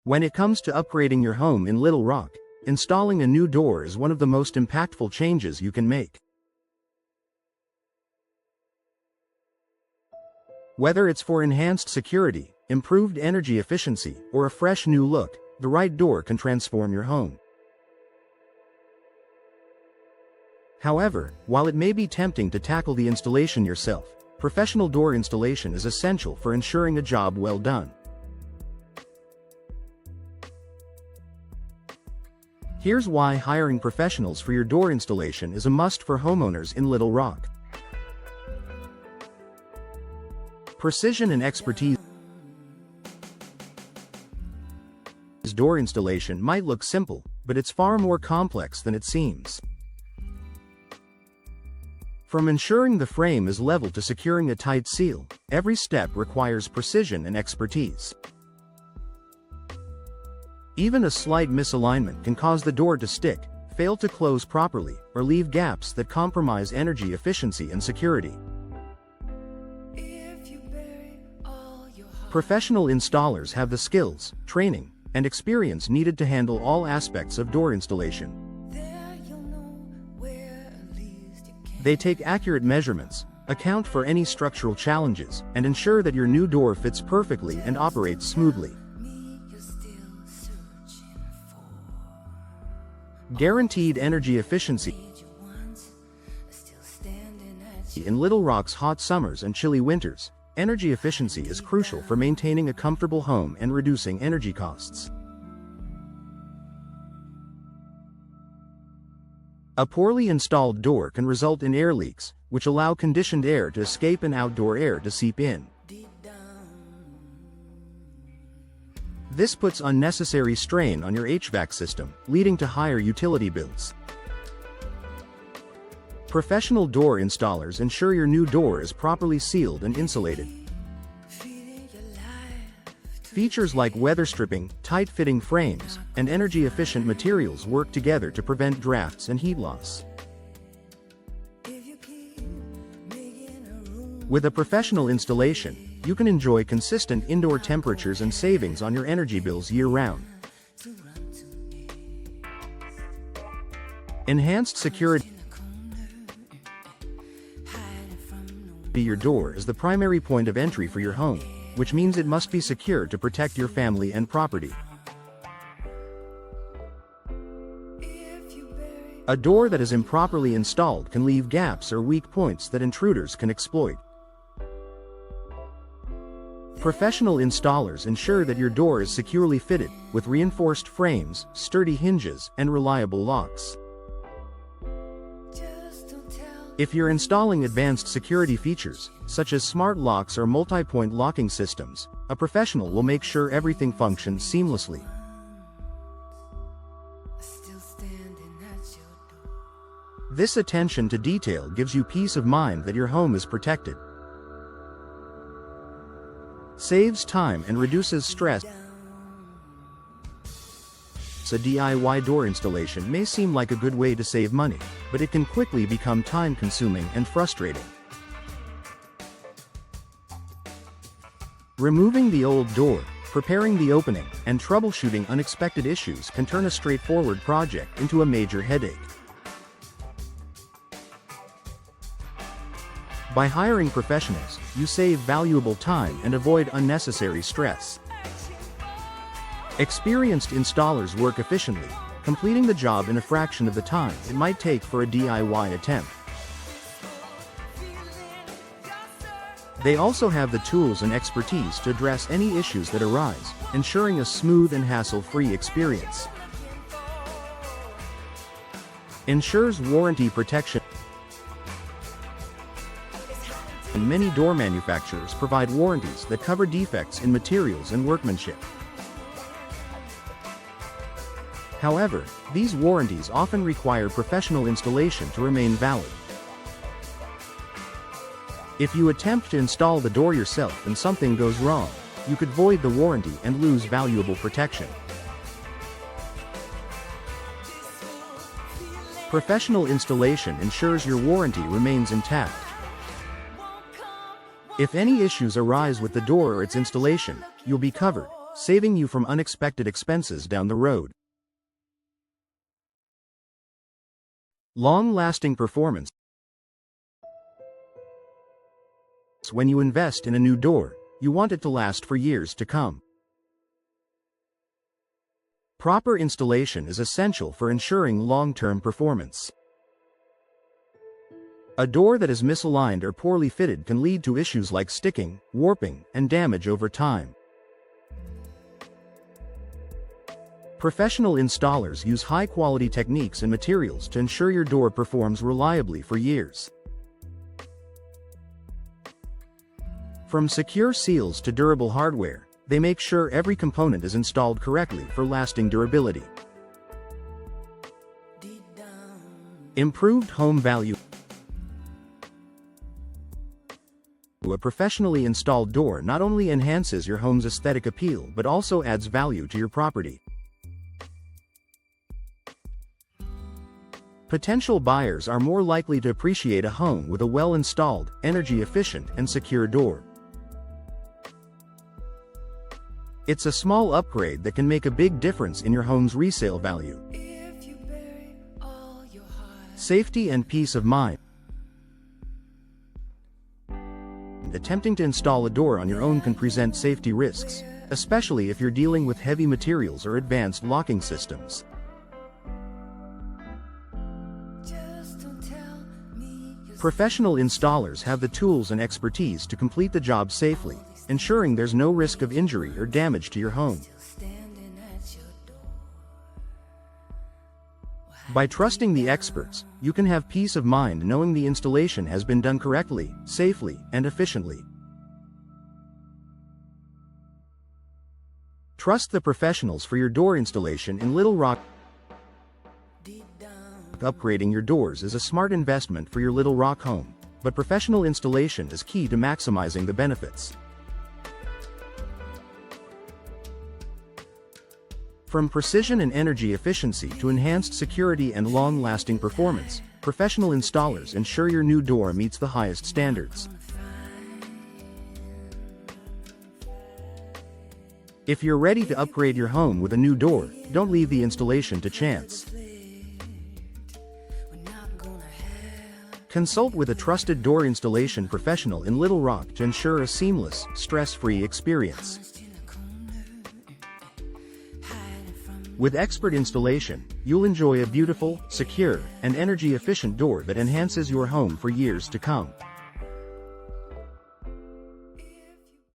When it comes to upgrading your home in Little Rock, installing a new door is one of the most impactful changes you can make. Whether it's for enhanced security, improved energy efficiency, or a fresh new look, the right door can transform your home. However, while it may be tempting to tackle the installation yourself, professional door installation is essential for ensuring a job well done. Here's why hiring professionals for your door installation is a must for homeowners in Little Rock. Precision and expertise. Door installation might look simple, but it's far more complex than it seems. From ensuring the frame is level to securing a tight seal, every step requires precision and expertise. Even a slight misalignment can cause the door to stick, fail to close properly, or leave gaps that compromise energy efficiency and security. Professional installers have the skills, training, and experience needed to handle all aspects of door installation. They take accurate measurements, account for any structural challenges, and ensure that your new door fits perfectly and operates smoothly. Guaranteed energy efficiency. In Little Rock's hot summers and chilly winters, energy efficiency is crucial for maintaining a comfortable home and reducing energy costs. A poorly installed door can result in air leaks, which allow conditioned air to escape and outdoor air to seep in. This puts unnecessary strain on your HVAC system, leading to higher utility bills. Professional door installers ensure your new door is properly sealed and insulated. Features like weather stripping, tight-fitting frames, and energy-efficient materials work together to prevent drafts and heat loss. With a professional installation, you can enjoy consistent indoor temperatures and savings on your energy bills year-round. Enhanced security. Your door is the primary point of entry for your home, which means it must be secure to protect your family and property. A door that is improperly installed can leave gaps or weak points that intruders can exploit. Professional installers ensure that your door is securely fitted, with reinforced frames, sturdy hinges, and reliable locks. If you're installing advanced security features, such as smart locks or multi-point locking systems, a professional will make sure everything functions seamlessly. This attention to detail gives you peace of mind that your home is protected. Saves time and reduces stress. A DIY door installation may seem like a good way to save money, but it can quickly become time-consuming and frustrating. Removing the old door, preparing the opening, and troubleshooting unexpected issues can turn a straightforward project into a major headache. By hiring professionals, you save valuable time and avoid unnecessary stress. Experienced installers work efficiently, completing the job in a fraction of the time it might take for a DIY attempt. They also have the tools and expertise to address any issues that arise, ensuring a smooth and hassle-free experience. Ensures warranty protection. And many door manufacturers provide warranties that cover defects in materials and workmanship. However, these warranties often require professional installation to remain valid. If you attempt to install the door yourself and something goes wrong, you could void the warranty and lose valuable protection. Professional installation ensures your warranty remains intact. If any issues arise with the door or its installation, you'll be covered, saving you from unexpected expenses down the road. Long-lasting performance. When you invest in a new door, you want it to last for years to come. Proper installation is essential for ensuring long-term performance. A door that is misaligned or poorly fitted can lead to issues like sticking, warping, and damage over time. Professional installers use high-quality techniques and materials to ensure your door performs reliably for years. From secure seals to durable hardware, they make sure every component is installed correctly for lasting durability. Improved home value. A professionally installed door not only enhances your home's aesthetic appeal but also adds value to your property. Potential buyers are more likely to appreciate a home with a well-installed, energy-efficient, and secure door. It's a small upgrade that can make a big difference in your home's resale value. Safety and peace of mind. Attempting to install a door on your own can present safety risks, especially if you're dealing with heavy materials or advanced locking systems. Professional installers have the tools and expertise to complete the job safely, ensuring there's no risk of injury or damage to your home. By trusting the experts, you can have peace of mind knowing the installation has been done correctly, safely, and efficiently. Trust the professionals for your door installation in Little Rock. Upgrading your doors is a smart investment for your Little Rock home, but professional installation is key to maximizing the benefits. From precision and energy efficiency to enhanced security and long-lasting performance, professional installers ensure your new door meets the highest standards. If you're ready to upgrade your home with a new door, don't leave the installation to chance. Consult with a trusted door installation professional in Little Rock to ensure a seamless, stress-free experience. With expert installation, you'll enjoy a beautiful, secure, and energy-efficient door that enhances your home for years to come.